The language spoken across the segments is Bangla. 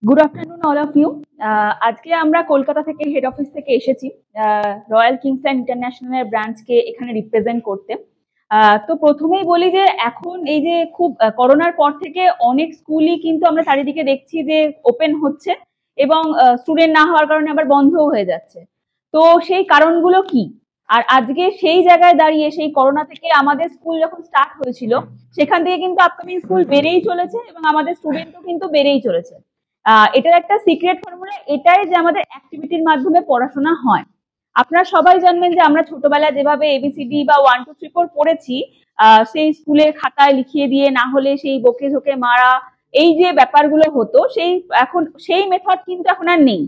Good afternoon all of you. আজকে আমরা কলকাতা থেকে হেড অফিস থেকে এসেছি রয়্যাল কিংসল্যান্ড ইন্টারন্যাশনাল ব্রাঞ্চকে এখানে রিপ্রেজেন্ট করতে। তো প্রথমেই বলি যে এখন এই যে খুব করোনার পর থেকে অনেক স্কুলই কিন্তু আমরা চারিদিকে দেখছি যে ওপেন হচ্ছে এবং স্টুডেন্ট না হওয়ার কারণে আবার বন্ধও হয়ে যাচ্ছে। তো সেই কারণগুলো কি? আর আজকে সেই জায়গায় দাঁড়িয়ে সেই করোনা থেকে আমাদের স্কুল যখন স্টার্ট হয়েছিল সেখান থেকে কিন্তু আপকামিং স্কুল বেড়েই চলেছে এবং আমাদের স্টুডেন্টও কিন্তু বেড়েই চলেছে। এটার একটা সিক্রেট ফর্মুলা এটাই যে আমাদের অ্যাক্টিভিটির মাধ্যমে পড়াশোনা হয়। আপনারা সবাই জানবেন যে আমরা ছোটবেলায় যেভাবে এবিসিডি বা 1 2 3 4 পড়েছি, সেই স্কুলের খাতায় লিখিয়ে দিয়ে না হলে সেই বকে ঝোঁকে মারা, এই যে ব্যাপারগুলো হতো সেই এখন সেই মেথড কিন্তু এখন আর নেই।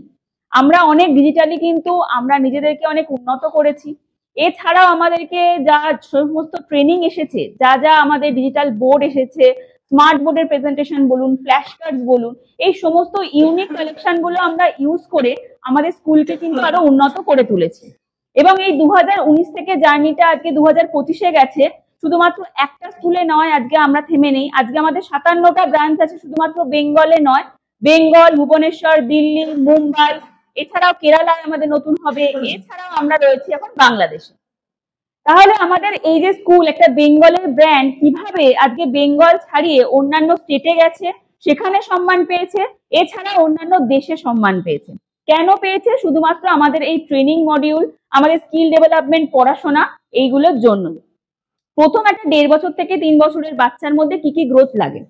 আমরা অনেক ডিজিটালি কিন্তু আমরা নিজেদেরকে অনেক উন্নত করেছি। এছাড়াও আমাদেরকে যা সমস্ত ট্রেনিং এসেছে, যা যা আমাদের ডিজিটাল বোর্ড এসেছে, স্মার্ট বোর্ডের প্রেজেন্টেশন বলুন, ফ্ল্যাশ কার্ডস বলুন, এই সমস্ত ইউনিক কালেকশন গুলো আমরা ইউজ করে আমাদের স্কুলকে কিন্তু আরো উন্নত করে তুলেছি। এবং এই 2019 থেকে জার্নিটা আজকে 2025-এ গেছে। শুধুমাত্র একটা স্কুলে নয়, আজকে আমরা থেমে নেই। আজকে আমাদের 57টা ব্রাঞ্চ আছে, শুধুমাত্র বেঙ্গলে নয়, বেঙ্গল, ভুবনেশ্বর, দিল্লি, মুম্বাই, এছাড়াও কেরালায় আমাদের নতুন হবে, এছাড়াও আমরা রয়েছি এখন বাংলাদেশে। তাহলে আমাদের এই যে স্কুল, একটা বেঙ্গলের ব্র্যান্ড, কিভাবে আজকে বেঙ্গল ছাড়িয়ে অন্যান্য স্টেটে গেছে, সেখানে সম্মান পেয়েছে, এছাড়া অন্যান্য দেশে সম্মান পেয়েছে। কেন পেয়েছে? শুধুমাত্র আমাদের এই ট্রেনিং মডিউল, আমাদের স্কিল ডেভেলপমেন্ট পড়াশোনা, এইগুলোর জন্য। প্রথম একটা 1.5 বছর থেকে 3 বছরের বাচ্চার মধ্যে কি কি গ্রোথ লাগে?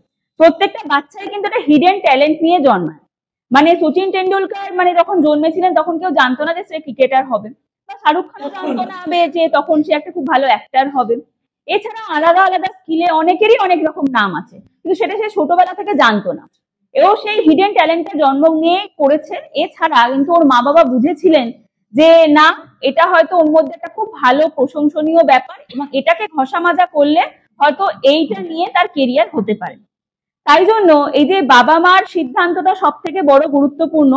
প্রত্যেকটা বাচ্চাই কিন্তু একটা হিডেন ট্যালেন্ট নিয়ে জন্মায়। মানে সচিন টেন্ডুলকার মানে যখন জন্মেছিলেন তখন কেউ জানতো না যে সে ক্রিকেটার হবে, বা শাহরুখ খানও জানতো না যে তখন সে একটা খুব ভালো অ্যাক্টার হবে। এছাড়াও আলাদা আলাদা স্কিলে অনেকেরই অনেক রকম নাম আছে, কিন্তু সেটা সে ছোটবেলা থেকে জানতো না। এও সেই হিডেন ট্যালেন্টটা জন্ম নিয়ে করেছে। এছাড়া কিন্তু ওর মা বাবা বুঝেছিলেন যে না, এটা হয়তো ওর মধ্যে একটা খুব ভালো প্রশংসনীয় ব্যাপার এবং এটাকে ঘষা মাজা করলে হয়তো এইটা নিয়ে তার কেরিয়ার হতে পারে। তাই জন্য এই যে বাবা মার সিদ্ধান্তটা সব থেকে বড় গুরুত্বপূর্ণ।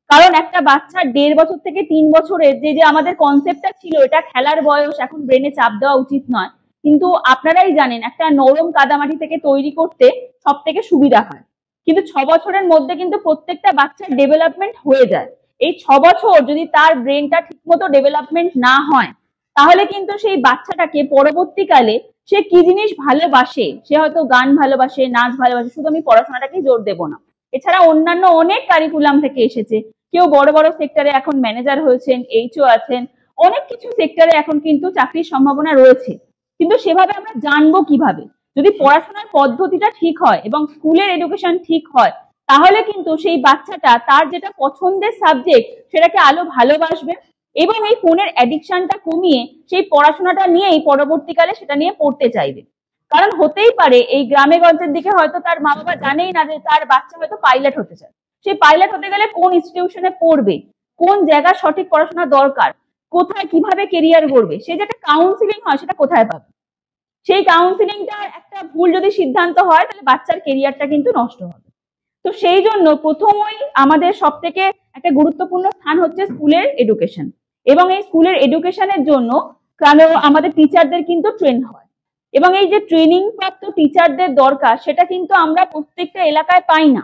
কারণ একটা বাচ্চা 1.5 বছর থেকে 3 বছরের যে আমাদের কনসেপ্টটা ছিল এটা খেলার বয়স, এখন ব্রেনে চাপ দেওয়া উচিত নয়, কিন্তু আপনারাই জানেন একটা নরম কাদামাটি থেকে তৈরি করতে সব থেকে সুবিধা হয়। কিন্তু 6 বছরের মধ্যে কিন্তু প্রত্যেকটা বাচ্চার ডেভেলপমেন্ট হয়ে যায়। এই 6 বছর যদি তার ব্রেনটা ঠিকমতো ডেভেলপমেন্ট না হয়, তাহলে কিন্তু সেই বাচ্চাটাকে পরবর্তীকালে সে কি জিনিস ভালোবাসে, সে হয়তো গান ভালোবাসে, নাচ ভালোবাসে, শুধু আমি পড়াশোনাটাকেই জোর দেবো না, এছাড়া অন্যান্য অনেক কারিকুলাম থেকে এসেছে। কেউ বড় বড় সেক্টরে এখন ম্যানেজার হয়েছেন, এইচও আছেন, অনেক কিছু সেক্টরে এখন কিন্তু চাকরির সম্ভাবনা রয়েছে। কিন্তু সেভাবে আমরা জানবো কিভাবে? যদি পড়াশোনার পদ্ধতিটা ঠিক হয় এবং স্কুলের এডুকেশন ঠিক হয়, তাহলে কিন্তু সেই বাচ্চাটা তার যেটা পছন্দের সাবজেক্ট সেটাকে আলো ভালোবাসবে এবং এই ফোনের অ্যাডিকশনটা কমিয়ে সেই পড়াশোনাটা নিয়েই পরবর্তীকালে সেটা নিয়ে পড়তে চাইবে। কারণ হতেই পারে এই গ্রামে গঞ্জের দিকে হয়তো তার মা বাবা জানেই না যে তার বাচ্চা হয়তো পাইলট হতে চায়। সেই পাইলট হতে গেলে কোন ইনস্টিটিউশনে পড়বে, কোন জায়গায় সঠিক পড়াশোনা দরকার, কোথায় কিভাবে কেরিয়ার গড়বে, সে যেটা কাউন্সিলিং হয় সেটা কোথায় পাবে? সেই কাউন্সিলিংটা একটা ভুল যদি সিদ্ধান্ত হয় তাহলে বাচ্চার কেরিয়ারটা কিন্তু নষ্ট হবে। তো সেই জন্য প্রথমেই আমাদের সব থেকে একটা গুরুত্বপূর্ণ স্থান হচ্ছে স্কুলের এডুকেশন। এবং এই স্কুলের এডুকেশনের জন্য কারণ আমাদের টিচারদের কিন্তু ট্রেন হয় এবং এই যে ট্রেনিং প্রাপ্ত টিচারদের দরকার সেটা কিন্তু আমরা প্রত্যেকটা এলাকায় পাই না।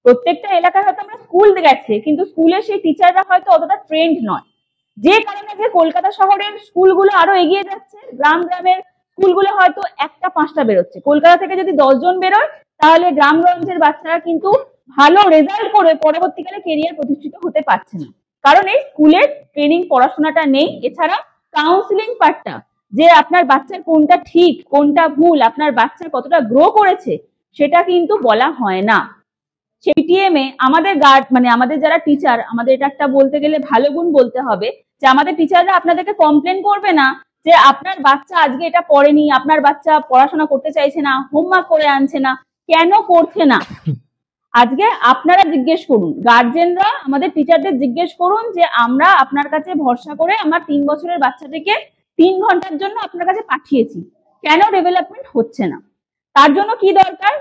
প্রত্যেকটা এলাকায় হয়তো আমরা স্কুল গেছে, কিন্তু স্কুলে সেই টিচাররা হয়তো অতটা ট্রেন্ড নয়। যে কারণে যে কলকাতা শহরের স্কুলগুলো আরো এগিয়ে যাচ্ছে, গ্রাম গ্রামের স্কুলগুলো হয়তো 1টা 5টা বেরোচ্ছে। কলকাতা থেকে যদি 10 জন বেরোয়, তাহলে গ্রামগঞ্জের বাচ্চারা কিন্তু ভালো রেজাল্ট করে পরবর্তীকালে কেরিয়ার প্রতিষ্ঠিত হতে পারছে না, কারণ এই স্কুলের ট্রেনিং পড়াশোনাটা নেই। এছাড়া কাউন্সিলিং পার্টটা, যে আপনার বাচ্চার কোনটা ঠিক কোনটা ভুল, আপনার বাচ্চা কতটা গ্রো করেছে, সেটা কিন্তু বলা হয় না। পিটিএম এ আমাদের গার্ড মানে আমাদের যারা টিচার, আমাদের এটা একটা বলতে গেলে ভালো গুণ বলতে হবে যে আমাদের টিচাররা আপনাদেরকে কমপ্লেন করবে না যে আপনার বাচ্চা আজকে এটা পড়েনি, আপনার বাচ্চা পড়াশোনা করতে চাইছে না, হোমওয়ার্ক করে আনছে না, কেন করছে না। আজকে আপনারা জিজ্ঞেস করুন, গার্জেনরা আমাদের টিচারদের জিজ্ঞেস করুন যে আমরা আপনার কাছে ভরসা করে আমার 3 বছরের বাচ্চাটিকে 3 ঘন্টার জন্য আপনার কাছে পাঠিয়েছি, কেন ডেভেলপমেন্ট হচ্ছে না? তার জন্য কি দরকার?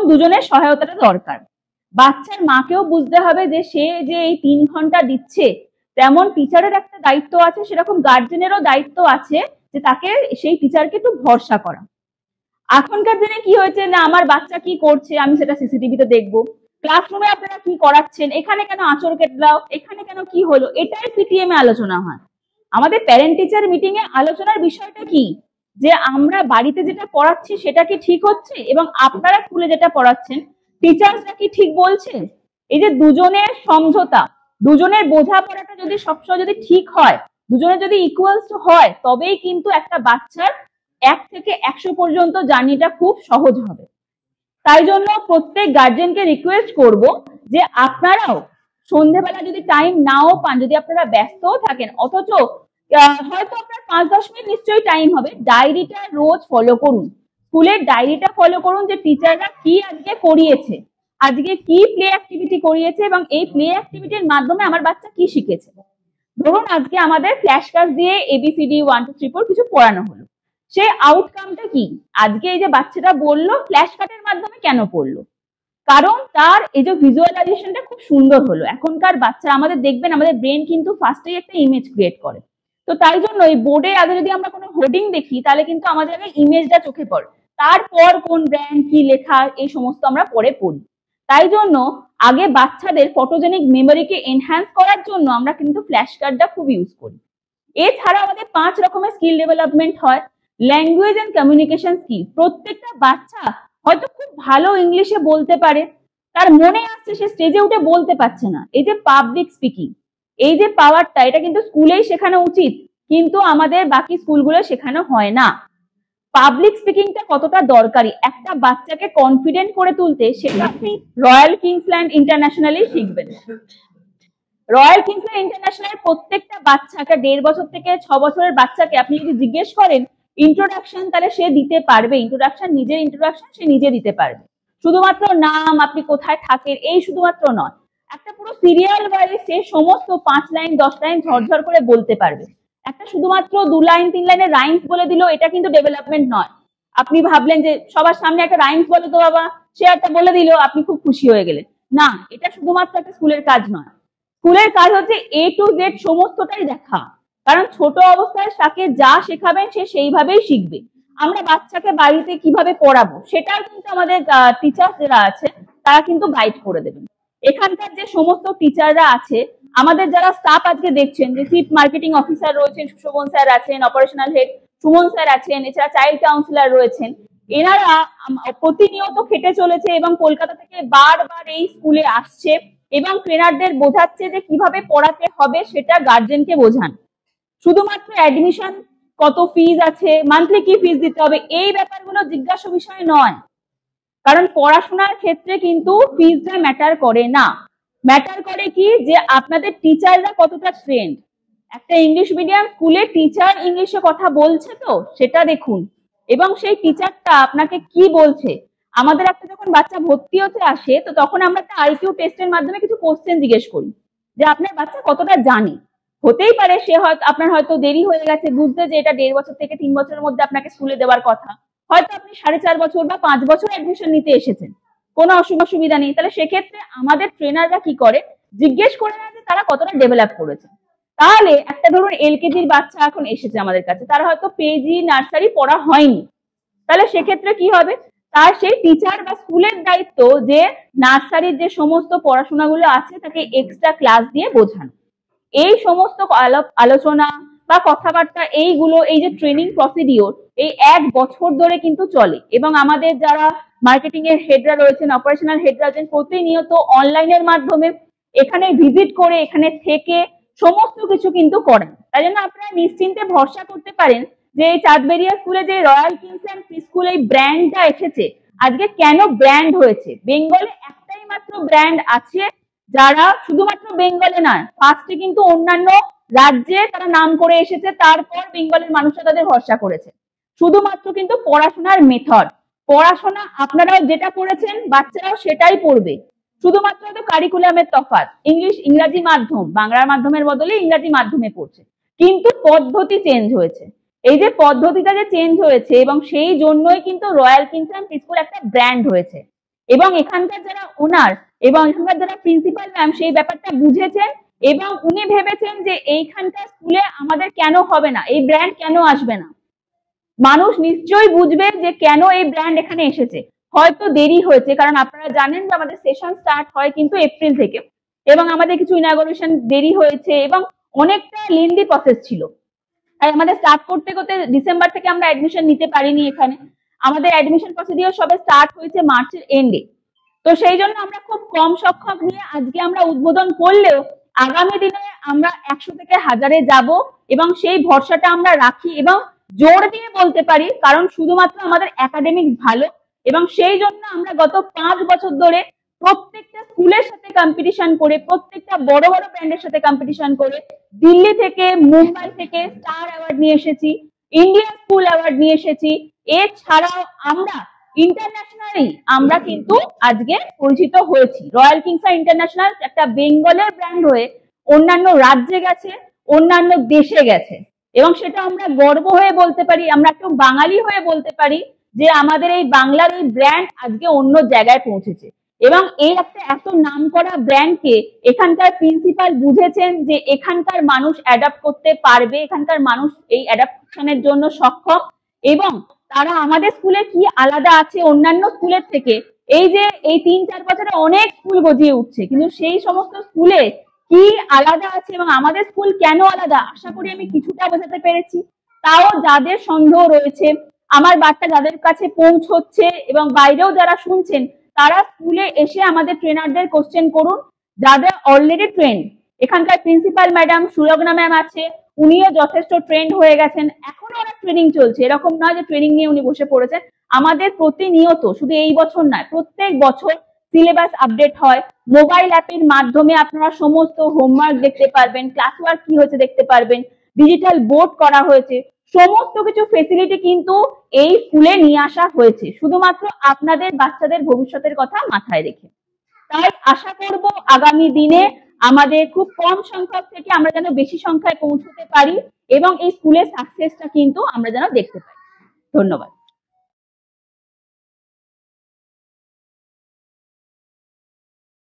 দুজনের সহায়তাটা দরকার। বাচ্চার মাকেও বুঝতে হবে যে সে যে এই 3 ঘন্টা দিচ্ছে, তেমন টিচারের একটা দায়িত্ব আছে, সেরকম গার্জেনেরও দায়িত্ব আছে যে তাকে সেই টিচারকে একটু ভরসা করা। এখনকার দিনে কি হয়েছে না, আমার বাচ্চা কি করছে আমি সেটা সিসিটিভিতে দেখবো, ক্লাসরুমে আপনারা কি করাচ্ছেন, এখানে কেন আঁচড় কেটলাও, এখানে কেন কি হলো, এটাই পিটিএম এ আলোচনা হয়। আমাদের প্যারেন্ট টিচার মিটিং এ আলোচনার বিষয়টা কি, যে আমরা বাড়িতে যেটা পড়াচ্ছি সেটা কি ঠিক হচ্ছে, এবং আপনারা স্কুলে যেটা পড়াচ্ছেন টিচার্সরা কি ঠিক বলছে। এই যে দুজনের সমঝোতা, দুজনের বোঝাপড়াটা যদি সবসময় যদি ঠিক হয়, দুজনের যদি ইকুয়ালস হয়, তবেই কিন্তু একটা বাচ্চার 1 থেকে 100 পর্যন্ত জার্নিটা খুব সহজ হবে। তাই জন্য প্রত্যেক গার্জেনকে রিকোয়েস্ট করব যে আপনারাও সন্ধ্যেবেলা যদি টাইম নাও পান, যদি আপনারা ব্যস্তও থাকেন, অথচ হয়তো আপনার 5-10 মিনিট নিশ্চয়ই টাইম হবে, ডায়েরিটা রোজ ফলো করুন। স্কুলের ডায়েরিটা ফলো করুন যে টিচাররা কি আজকে করিয়েছে, আজকে কি প্লে অ্যাক্টিভিটি করিয়েছে, এবং এই প্লে অ্যাক্টিভিটির মাধ্যমে আমার বাচ্চা কি শিখেছে। ধরুন আজকে আমাদের ফ্ল্যাশ কার্ড দিয়ে ABCD 1 2 3 4 কিছু পড়ানো হলো, সেই আউটকামটা কি, আজকে এই যে বাচ্চাটা বললো ফ্ল্যাশ কার্ডের মাধ্যমে কেন পড়লো, কারণ তার এই যে ভিজুয়ালাইজেশনটা খুব সুন্দর হলো। এখনকার বাচ্চারা আমাদের দেখবেন, আমাদের ব্রেন কিন্তু ফার্স্টেই একটা ইমেজ ক্রিয়েট করে, তো তাই জন্য এই বোর্ডের আগে যদি আমরা কোনো হোর্ডিং দেখি তাহলে কিন্তু আমাদের আগে ইমেজটা চোখে পড়ে, তারপর কোন ব্র্যান্ড কি লেখা এই সমস্ত আমরা পরে পড়ি। তাই জন্য আগে বাচ্চাদের ফটোজেনিক মেমোরিকে এনহ্যান্স করার জন্য আমরা কিন্তু ফ্ল্যাশ কার্ডটা খুব ইউজ করি। এছাড়া আমাদের 5 রকমের স্কিল ডেভেলপমেন্ট হয়। ল্যাঙ্গুয়েজ এন্ড কমিউনিকেশন স্কিল, প্রত্যেকটা বাচ্চা হয়তো খুব ভালো ইংলিশে বলতে পারে, তার মনে আসছে, সে স্টেজে উঠে বলতে পারছে না। এই যে পাবলিক স্পিকিং, এই যে পাওয়ারটা, এটা কিন্তু স্কুলেই শেখানো উচিত, কিন্তু আমাদের বাকি স্কুলগুলো শেখানো হয় না। পাবলিক স্পিকিংটা কতটা দরকারি একটা বাচ্চাকে কনফিডেন্ট করে তুলতে, সেটা আপনি রয়্যাল কিংসল্যান্ড ইন্টারন্যাশনালি শিখবেন। রয়্যাল কিংসল্যান্ড ইন্টারন্যাশনাল প্রত্যেকটা বাচ্চাকে 1.5 বছর থেকে 6 বছরের বাচ্চাকে আপনি যদি জিজ্ঞেস করেন ইন্ট্রোডাকশন, তাহলে সে দিতে পারবে। ইন্ট্রোডাকশন, নিজের ইন্ট্রোডাকশন সে নিজে দিতে পারবে। শুধুমাত্র নাম, আপনি কোথায় থাকেন, এই শুধুমাত্র নয়, একটা পুরো সিরিয়াল ওয়াইজ সে সমস্ত 5 লাইন 10 লাইন ঝরঝর করে বলতে পারবে। একটা শুধুমাত্র 2 লাইন 3 লাইনের রাইমস বলে দিল, এটা কিন্তু ডেভেলপমেন্ট নয়। আপনি ভাবলেন যে সবার সামনে একটা রাইমস বলে তো বাবা, সে একটা বলে দিল, আপনি খুব খুশি হয়ে গেলেন, না, এটা শুধুমাত্র একটা স্কুলের কাজ নয়। স্কুলের কাজ হচ্ছে A to Z সমস্তটাই দেখা, কারণ ছোট অবস্থায় তাকে যা শেখাবেন সে সেইভাবেই শিখবে। আমরা বাচ্চাকে বাড়িতে কিভাবে পড়াবো সেটাও কিন্তু আমাদের টিচার যারা আছে তারা কিন্তু গাইড করে দেবেন। এখানকার যে সমস্ত টিচাররা আছে, আমাদের যারা স্টাফ আজকে দেখছেন, যে চিফ মার্কেটিং অফিসার রয়েছেন সুশোভন স্যার আছেন, অপারেশনাল হেড সুমন স্যার আছেন, এছাড়া চাইল্ড কাউন্সিলর রয়েছেন, এনারা প্রতিনিয়ত খেটে চলেছে এবং কলকাতা থেকে বারবার এই স্কুলে আসছে এবং ট্রেনারদের বোঝাচ্ছে যে কিভাবে পড়াতে হবে সেটা গার্জেনকে বোঝান। শুধুমাত্র অ্যাডমিশন কত ফিজ আছে, মান্থলি কি ফিজ দিতে হবে, এই ব্যাপারগুলো জিজ্ঞাসা বিষয় নয়, কারণ পড়াশোনার ক্ষেত্রে কিন্তু ফিজটা ম্যাটার করে না। ম্যাটার করে কি, যে আপনাদের টিচাররা কতটা ট্রেন্ড। একটা ইংলিশ মিডিয়াম স্কুলে টিচার ইংলিশে কথা বলছে তো সেটা দেখুন, এবং সেই টিচারটা আপনাকে কি বলছে। আমাদের একটা যখন বাচ্চা ভর্তি হতে আসে, তো তখন আমরা একটা IQ টেস্টের মাধ্যমে কিছু কোশ্চেন জিজ্ঞেস করি যে আপনার বাচ্চা কতটা জানে। হতেই পারে সে হয়তো আপনার হয়তো দেরি হয়ে গেছে বুঝতে, যে এটা 1.5 বছর থেকে 3 বছরের মধ্যে আপনাকে স্কুলে দেওয়ার কথা, হয়তো আপনি 4.5 বছর বা 5 বছর অ্যাডমিশন নিতে এসেছেন, কোনো অসুবিধা নেই। তাহলে সেক্ষেত্রে আমাদের ট্রেনাররা কি করে, জিজ্ঞেস করে না যে তারা কতটা ডেভেলপ করেছে। তাহলে একটা ধরুন LKGর বাচ্চা এখন এসেছে আমাদের কাছে, তার হয়তো পেজি নার্সারি পড়া হয়নি, তাহলে সেক্ষেত্রে কি হবে, তার সেই টিচার বা স্কুলের দায়িত্ব যে নার্সারির যে সমস্ত পড়াশোনাগুলো আছে তাকে এক্সট্রা ক্লাস দিয়ে বোঝানো। এই সমস্ত আলোচনা বা কথাবার্তা, এইগুলো, এই যে ট্রেনিং প্রসিডিওর, এই 1 বছর ধরে কিন্তু চলে, এবং আমাদের যারা মার্কেটিং এর হেডরা রয়েছেন, অপারেশনাল হেডরা রয়েছেন, প্রতিনিয়ত অনলাইনের মাধ্যমে এখানে ভিজিট করে, এখানে থেকে সমস্ত কিছু কিন্তু করেন। তাই জন্য আপনারা নিশ্চিন্তে ভরসা করতে পারেন যে এই চাঁদবেরিয়া স্কুলে যে রয়্যাল কিংসল্যান্ড প্রি স্কুল এই ব্র্যান্ডটা এসেছে, আজকে কেন ব্র্যান্ড হয়েছে, বেঙ্গলে একটাই মাত্র ব্র্যান্ড আছে যারা শুধুমাত্র বেঙ্গলে নয়, ফার্স্টে কিন্তু অন্যান্য রাজ্যে তারা নাম করে এসেছে, তারপর বেঙ্গলের মানুষরা তাদের ভরসা করেছে। শুধুমাত্র কিন্তু পড়াশোনার মেথড, পড়াশোনা আপনারাও যেটা করেছেন বাচ্চারাও সেটাই পড়বে, শুধুমাত্র হয়তো কারিকুলামের তফাৎ, ইংরাজি মাধ্যম, বাংলার মাধ্যমের বদলে ইংরাজি মাধ্যমে পড়ছে, কিন্তু পদ্ধতি চেঞ্জ হয়েছে। এই যে পদ্ধতিটা যে চেঞ্জ হয়েছে, এবং সেই জন্যই কিন্তু রয়্যাল কিংসল্যান্ড প্রি স্কুল একটা ব্র্যান্ড হয়েছে, এবং এখানকার যারা ওনার এবং এখানকার যারা প্রিন্সিপাল ম্যাম সেই ব্যাপারটা বুঝেছেন, এবং উনি ভেবেছেন যে এইখানকার স্কুলে আমাদের কেন হবে না, এই ব্র্যান্ড কেন আসবে না, মানুষ নিশ্চয়ই বুঝবে যে কেন এই ব্র্যান্ড এখানে এসেছে। হয়তো দেরি হয়েছে, কারণ আপনারা জানেন যে আমাদের সেশন স্টার্ট হয় কিন্তু এপ্রিল থেকে, এবং আমাদের কিছু ইনাগোরেশন দেরি হয়েছে এবং অনেকটা লেন্দি প্রসেস ছিল। তাই আমাদের স্টার্ট করতে করতে ডিসেম্বর থেকে আমরা অ্যাডমিশন নিতে পারিনি এখানে। আমাদের অ্যাডমিশন প্রসিডিওর সবে স্টার্ট হয়েছে মার্চের এন্ডে। তো সেই জন্য আমরা খুব কম সংখ্যক নিয়ে আজকে আমরা উদ্বোধন করলেও আগামী দিনে আমরা 100 থেকে 1000-এ যাব, এবং সেই ভরসাটা আমরা রাখি এবং জোর দিয়ে বলতে পারি, কারণ শুধুমাত্র আমাদের একাডেমিক ভালো, এবং সেই জন্য আমরা গত 5 বছর ধরে প্রত্যেকটা স্কুলের সাথে কম্পিটিশন করে, প্রত্যেকটা বড় বড় ব্র্যান্ডের সাথে কম্পিটিশন করে দিল্লি থেকে, মুম্বাই থেকে স্টার অ্যাওয়ার্ড নিয়ে এসেছি, ইন্ডিয়ান স্কুল অ্যাওয়ার্ড নিয়ে এসেছি। এছাড়াও আমরা ইন্টারন্যাশনালি আমরা কিন্তু আজকে পরিচিত হয়েছি। রয়্যাল কিংসন ইন্টারন্যাশনাল একটা বেঙ্গলের ব্র্যান্ড হয়ে অন্যান্য রাজ্যে গেছে, অন্যান্য দেশে গেছে, এবং সেটা আমরা গর্ব হয়ে বলতে পারি, আমরা একটু বাঙালি হয়ে বলতে পারি যে আমাদের এই বাংলার এই ব্র্যান্ড আজকে অন্য জায়গায় পৌঁছেছে। এবং এই একটা এত নাম করা ব্র্যান্ডকে এখানকার প্রিন্সিপাল বুঝেছেন যে এখানকার মানুষ অ্যাডাপ্ট করতে পারবে, এখানকার মানুষ এই অ্যাডাপশনের জন্য সক্ষম, এবং তারা আমাদের স্কুলে কি আলাদা আছে অন্যান্য স্কুলের থেকে, এই যে এই 3-4 বছরে অনেক স্কুল গজিয়ে উঠছে, কিন্তু সেই সমস্ত স্কুলে কি আলাদা আছে এবং আমাদের স্কুল কেন আলাদা, আশা করি আমি কিছুটা বোঝাতে পেরেছি। তাও যাদের সন্দেহ রয়েছে, আমার বার্তা যাদের কাছে পৌঁছচ্ছে এবং বাইরেও যারা শুনছেন, তারা স্কুলে এসে আমাদের ট্রেনারদের কোশ্চেন করুন, যাদের অলরেডি ট্রেন্ড। এখানকার প্রিন্সিপাল ম্যাডাম সুলগ্না ম্যাম আছে, উনিও যথেষ্ট ট্রেন্ড হয়ে গেছেন, এখনো অনেক ট্রেনিং চলছে, এরকম নয় যে ট্রেনিং নিয়ে উনি বসে পড়েছেন। আমাদের প্রতিনিয়ত, শুধু এই বছর নয়, প্রত্যেক বছর সিলেবাস আপডেট হয়। মোবাইল অ্যাপের মাধ্যমে আপনারা সমস্ত হোমওয়ার্ক দেখতে পারবেন, ক্লাস ওয়ার্ক কি হচ্ছে দেখতে পারবেন, ডিজিটাল বোর্ড করা হয়েছে, সমস্ত কিছু ফেসিলিটি কিন্তু এই স্কুলে নিয়ে আসা হয়েছে, শুধুমাত্র আপনাদের বাচ্চাদের ভবিষ্যতের কথা মাথায় রেখে। তাই আশা করব আগামী দিনে আমাদের খুব কম সংখ্যক থেকে আমরা যেন বেশি সংখ্যায় পৌঁছতে পারি, এবং এই স্কুলের সাকসেসটা কিন্তু আমরা যেন দেখতে পাই। ধন্যবাদ।